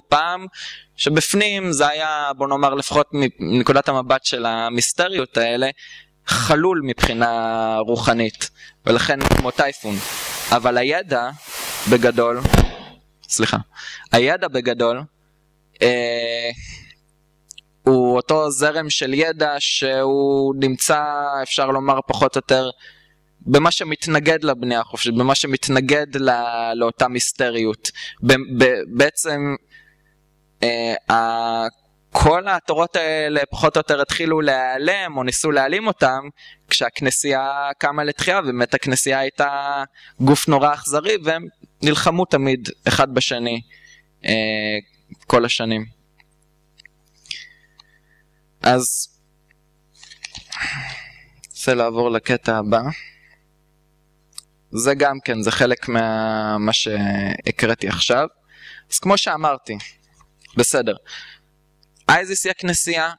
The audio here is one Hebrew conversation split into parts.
פעם, שבפנים זה היה, בוא נאמר לפחות מנקודת המבט של המיסטריות האלה, חלול מבחינה רוחנית, ולכן כמו טייפון. אבל הידע בגדול, הוא אותו זרם של ידע שהוא נמצא, אפשר לומר פחות או יותר, במה שמתנגד לבנייה החופשית, במה שמתנגד לאותה מיסטריות. בעצם כל התורות האלה פחות או יותר התחילו להיעלם או ניסו להעלים אותם כשהכנסייה קמה לתחייה, ובאמת הכנסייה הייתה גוף נורא אכזרי והם נלחמו תמיד אחד בשני כל השנים. אז רוצה לעבור לקטע הבא. זה גם כן, זה חלק מה שהקראתי עכשיו. אז כמו שאמרתי, בסדר, אייזיס היא הכנסייה,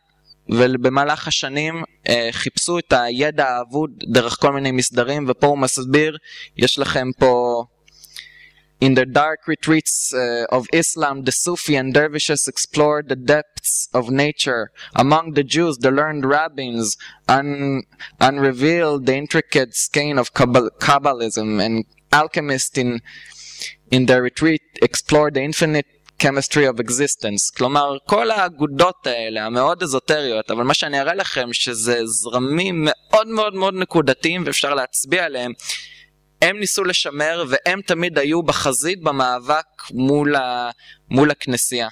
ובמהלך השנים חיפשו את הידע האבוד דרך כל מיני מסדרים, ופה הוא מסביר, יש לכם פה In the dark retreats of Islam, the Sufi and dervishes explored the depths of nature. Among the Jews, the learned rabbins unrevealed the intricate skein of Kabbalism, and alchemists in their retreat explored the infinite chemistry of existence. כלומר, כל האגודות האלה, המאוד אזוטריות, אבל מה שאני אראה לכם שזה זרמים מאוד מאוד מאוד נקודתיים ואפשר להצביע עליהם, הם ניסו לשמר והם תמיד היו בחזית במאבק מול הכנסייה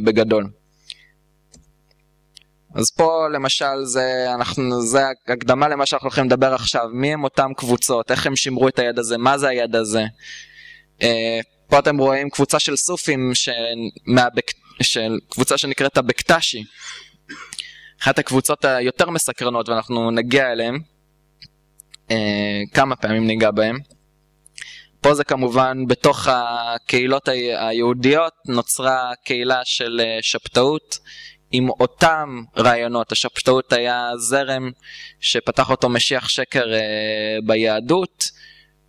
בגדול. אז פה למשל זה הקדמה למה שאנחנו הולכים לדבר עכשיו, מי הם אותם קבוצות, איך הם שימרו את היד הזה, מה זה היד הזה. פה אתם רואים קבוצה של סופים, של קבוצה שנקראת הבקטשי, אחת הקבוצות היותר מסקרנות ואנחנו נגיע אליהם. כמה פעמים ניגע בהם. פה זה כמובן בתוך הקהילות היהודיות נוצרה קהילה של שבתאות עם אותם רעיונות. השבתאות היה זרם שפתח אותו משיח שקר ביהדות,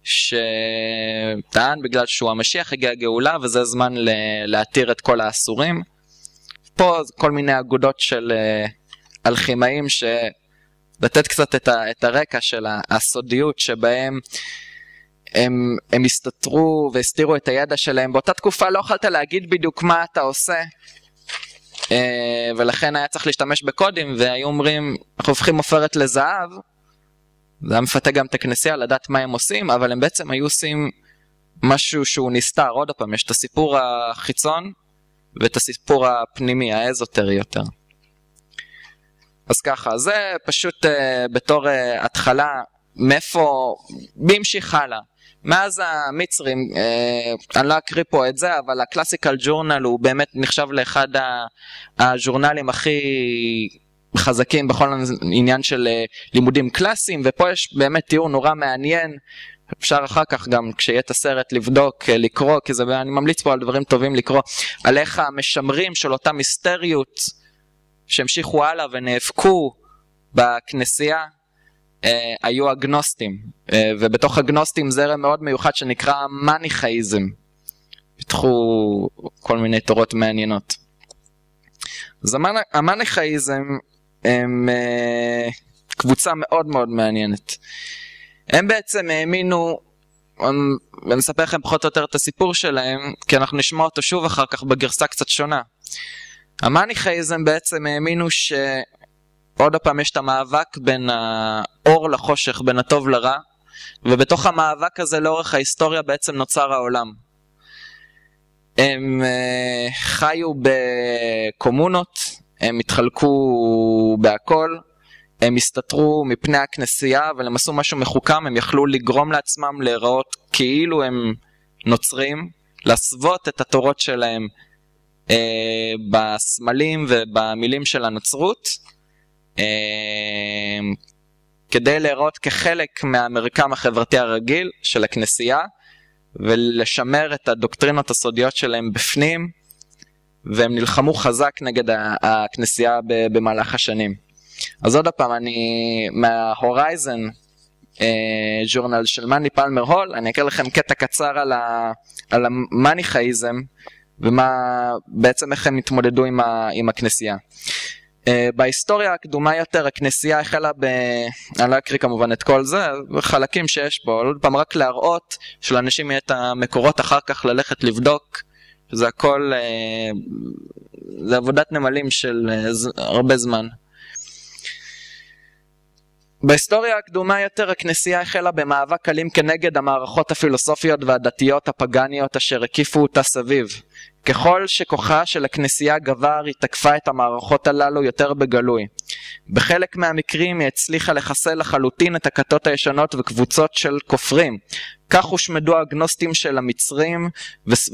שטען בגלל שהוא המשיח הגיע גאולה וזה זמן להתיר את כל האסורים. פה כל מיני אגודות של אלכימאים לתת קצת את הרקע של הסודיות שבהם הם הסתתרו והסתירו את הידע שלהם. באותה תקופה לא יכולת להגיד בדיוק מה אתה עושה, ולכן היה צריך להשתמש בקודים, והיו אומרים, אנחנו הופכים עופרת לזהב. זה היה מפתה גם את הכנסייה לדעת מה הם עושים, אבל הם בעצם היו עושים משהו שהוא נסתר. עוד פעם, יש את הסיפור החיצון ואת הסיפור הפנימי, האזוטרי יותר. אז ככה, זה פשוט בתור התחלה, מאיפה, בהמשיך הלאה. מאז המצרים, אני לא אקריא פה את זה, אבל הקלאסיקל ג'ורנל הוא באמת נחשב לאחד הז'ורנלים הכי חזקים בכל עניין של לימודים קלאסיים, ופה יש באמת תיאור נורא מעניין, אפשר אחר כך גם כשיהיה את הסרט לבדוק, לקרוא, כי זה, אני ממליץ פה על דברים טובים לקרוא, על איך המשמרים של אותה מיסטריות, שהמשיכו הלאה ונאבקו בכנסייה, היו אגנוסטים, ובתוך אגנוסטים זרם מאוד מיוחד שנקרא מניכאיזם. פיתחו כל מיני תורות מעניינות. אז המניכאיזם הם קבוצה מאוד מאוד מעניינת. הם בעצם האמינו, ונספר לכם פחות או יותר את הסיפור שלהם, כי אנחנו נשמע אותו שוב אחר כך בגרסה קצת שונה. המניכאיזם בעצם האמינו שעוד הפעם יש את המאבק בין האור לחושך, בין הטוב לרע, ובתוך המאבק הזה לאורך ההיסטוריה בעצם נוצר העולם. הם חיו בקומונות, הם התחלקו בהכל, הם הסתתרו מפני הכנסייה, אבל הם עשו משהו מחוכם, הם יכלו לגרום לעצמם להיראות כאילו הם נוצרים, להסוות את התורות שלהם בסמלים ובמילים של הנצרות, כדי להיראות כחלק מהמרקם החברתי הרגיל של הכנסייה, ולשמר את הדוקטרינות הסודיות שלהם בפנים, והם נלחמו חזק נגד הכנסייה במהלך השנים. אז עוד הפעם, אני מההורייזן ג'ורנל של מני פלמר הול, אני אקרא לכם קטע קצר על המניכאיזם, בעצם איך הם התמודדו עם הכנסייה. בהיסטוריה הקדומה יותר הכנסייה החלה אני לא אקריא כמובן את כל זה, חלקים שיש פה, עוד פעם רק להראות שלאנשים יהיה את המקורות אחר כך ללכת לבדוק, שזה הכל, זה עבודת נמלים של הרבה זמן. בהיסטוריה הקדומה יותר הכנסייה החלה במאבק אלים כנגד המערכות הפילוסופיות והדתיות הפגניות אשר הקיפו אותה סביב. ככל שכוחה של הכנסייה גבר, היא תקפה את המערכות הללו יותר בגלוי. בחלק מהמקרים היא הצליחה לחסל לחלוטין את הכתות הישנות וקבוצות של כופרים. כך הושמדו הגנוסטים של המצרים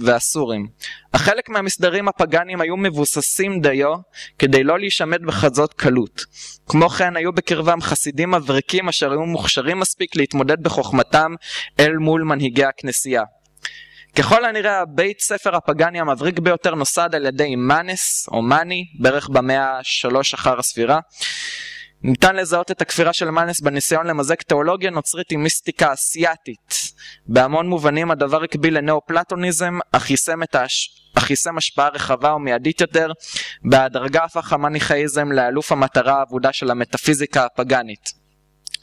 והסורים. החלק מהמסדרים הפגניים היו מבוססים דיו כדי לא להישמד בכזאת קלות. כמו כן היו בקרבם חסידים מבריקים אשר היו מוכשרים מספיק להתמודד בחוכמתם אל מול מנהיגי הכנסייה. ככל הנראה בית ספר הפגני המבריק ביותר נוסד על ידי מאנס או מאני בערך במאה ה-3 אחר הספירה. ניתן לזהות את הכפירה של מאנס בניסיון למזג תיאולוגיה נוצרית עם מיסטיקה אסיאטית. בהמון מובנים הדבר הקביל לנאו-פלטוניזם, אך יישם השפעה רחבה ומיידית יותר. בהדרגה הפך המניכאיזם לאלוף המטרה העבודה של המטאפיזיקה הפגנית.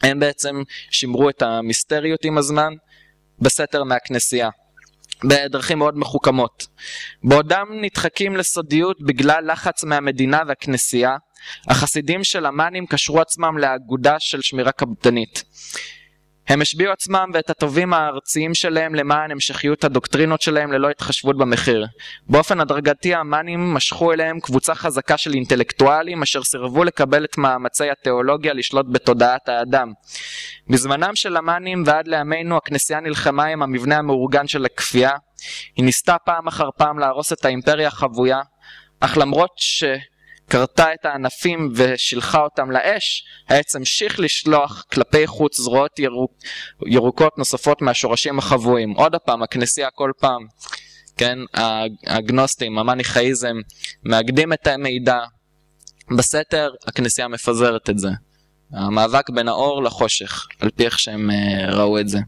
הם בעצם שימרו את המיסטריות עם הזמן בסתר מהכנסייה, בדרכים מאוד מחוכמות. בעודם נדחקים לסודיות בגלל לחץ מהמדינה והכנסייה, החסידים של המאנים קשרו עצמם לאגודה של שמירה קפדנית. הם השביעו עצמם ואת הטובים הארציים שלהם למען המשכיות הדוקטרינות שלהם ללא התחשבות במחיר. באופן הדרגתי המאנים משכו אליהם קבוצה חזקה של אינטלקטואלים אשר סירבו לקבל את מאמצי התיאולוגיה לשלוט בתודעת האדם. בזמנם של המאנים ועד לימינו הכנסייה נלחמה עם המבנה המאורגן של הכפייה. היא ניסתה פעם אחר פעם להרוס את האימפריה החבויה, אך למרות קרתה את הענפים ושילחה אותם לאש, העץ המשיך לשלוח כלפי חוץ זרועות ירוקות נוספות מהשורשים החבויים. עוד פעם, הכנסייה כל פעם, כן, הגנוסטים, המניכאיזם, מאגדים את המידע בסתר, הכנסייה מפזרת את זה. המאבק בין האור לחושך, על פי איך שהם ראו את זה.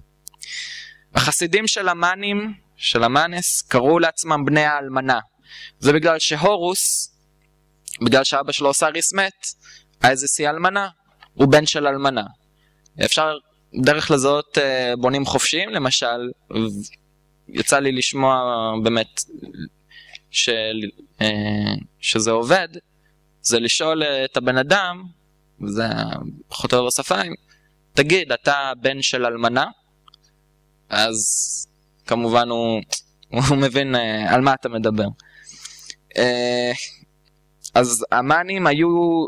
החסידים של המאנים, של המאנס, קראו לעצמם בני האלמנה. זה בגלל שהורוס, בגלל שאבא שלו אוסיריס מת, איזיס היא אלמנה, הוא בן של אלמנה. אפשר דרך לזהות בונים חופשיים, למשל, יצא לי לשמוע באמת שזה עובד, זה לשאול את הבן אדם, וזה פחות או בשפיים, תגיד, אתה בן של אלמנה? אז כמובן הוא מבין על מה אתה מדבר. אז המאנים היו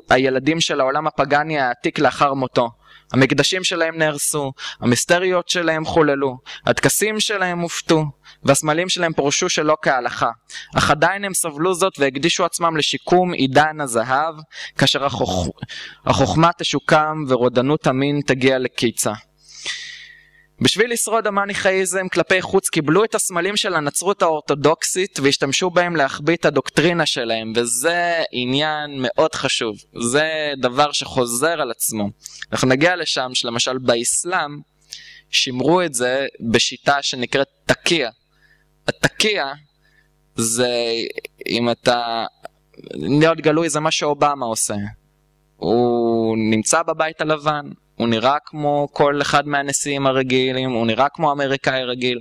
הילדים של העולם הפגני העתיק לאחר מותו. המקדשים שלהם נהרסו, המיסטריות שלהם חוללו, הטקסים שלהם הופתו, והסמלים שלהם פורשו שלא כהלכה. אך עדיין הם סבלו זאת והקדישו עצמם לשיקום עידן הזהב, כאשר החוכמה תשוקם ורודנות המין תגיע לקיצה. בשביל לשרוד המניכאיזם כלפי חוץ קיבלו את הסמלים של הנצרות האורתודוקסית והשתמשו בהם להחביא את הדוקטרינה שלהם, וזה עניין מאוד חשוב, זה דבר שחוזר על עצמו. אנחנו נגיע לשם שלמשל באסלאם שימרו את זה בשיטה שנקראת תקיע. התקיע זה, אם אתה להיות גלוי, זה מה שאובמה עושה. הוא נמצא בבית הלבן, הוא נראה כמו כל אחד מהנשיאים הרגילים, הוא נראה כמו אמריקאי רגיל,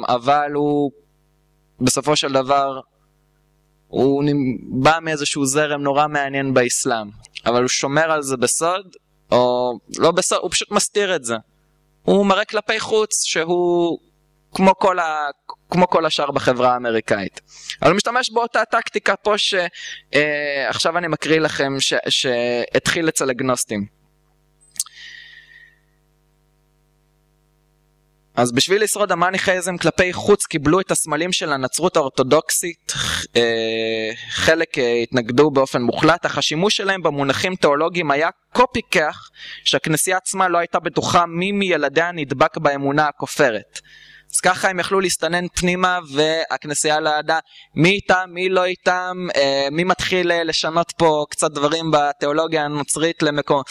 אבל הוא בסופו של דבר, הוא בא מאיזשהו זרם נורא מעניין באסלאם, אבל הוא שומר על זה בסוד, או לא בסוד, הוא פשוט מסתיר את זה. הוא מראה כלפי חוץ שהוא כמו כל השאר בחברה האמריקאית. אבל הוא משתמש באותה טקטיקה פה שעכשיו אני מקריא לכם שהתחיל אצל הגנוסטים. אז בשביל לשרוד המניכאיזם כלפי חוץ קיבלו את הסמלים של הנצרות האורתודוקסית, חלק התנגדו באופן מוחלט, אך השימוש שלהם במונחים תיאולוגיים היה כה פיקח שהכנסייה עצמה לא הייתה בטוחה מי מילדיה נדבק באמונה הכופרת. אז ככה הם יכלו להסתנן פנימה והכנסייה לא ידעה מי איתם, מי לא איתם, מי מתחיל לשנות פה קצת דברים בתיאולוגיה הנוצרית למקום.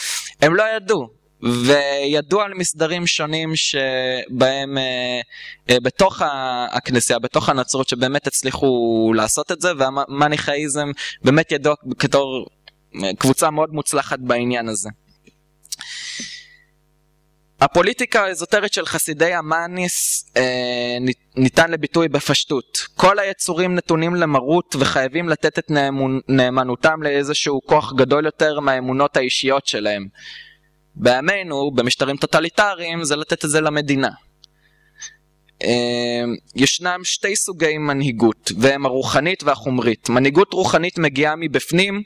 הם לא ידעו. וידוע על מסדרים שונים שבהם בתוך הכנסייה, בתוך הנצרות, שבאמת הצליחו לעשות את זה, והמניכאיזם באמת ידוע כתור קבוצה מאוד מוצלחת בעניין הזה. הפוליטיקה האזוטרית של חסידי המאניס ניתן לביטוי בפשטות. כל היצורים נתונים למרות וחייבים לתת את נאמנותם לאיזשהו כוח גדול יותר מהאמונות האישיות שלהם. בימינו, במשטרים טוטליטריים, זה לתת את זה למדינה. ישנם שתי סוגי מנהיגות, והם הרוחנית והחומרית. מנהיגות רוחנית מגיעה מבפנים,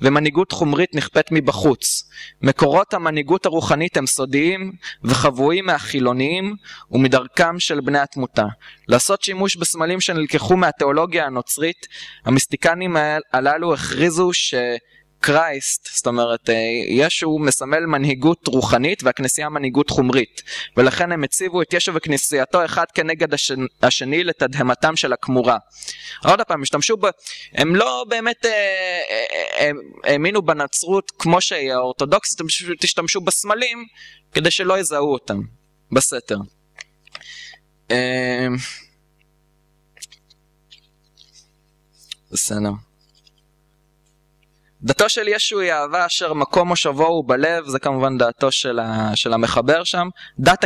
ומנהיגות חומרית נכפית מבחוץ. מקורות המנהיגות הרוחנית הם סודיים וחבויים מהחילוניים ומדרכם של בני התמותה. לעשות שימוש בסמלים שנלקחו מהתיאולוגיה הנוצרית, המיסטיקנים הללו הכריזו קרייסט, זאת אומרת, ישו מסמל מנהיגות רוחנית והכנסייה מנהיגות חומרית, ולכן הם הציבו את ישו וכנסייתו אחד כנגד השני לתדהמתם של הכמורה. עוד פעם, הם לא באמת האמינו בנצרות כמו שהיא האורתודוקסית, הם פשוט השתמשו בסמלים כדי שלא יזהו אותם בסתר. בסדר. דתו של ישו היא אהבה אשר מקום מושבו הוא בלב, זה כמובן דעתו של המחבר שם. דת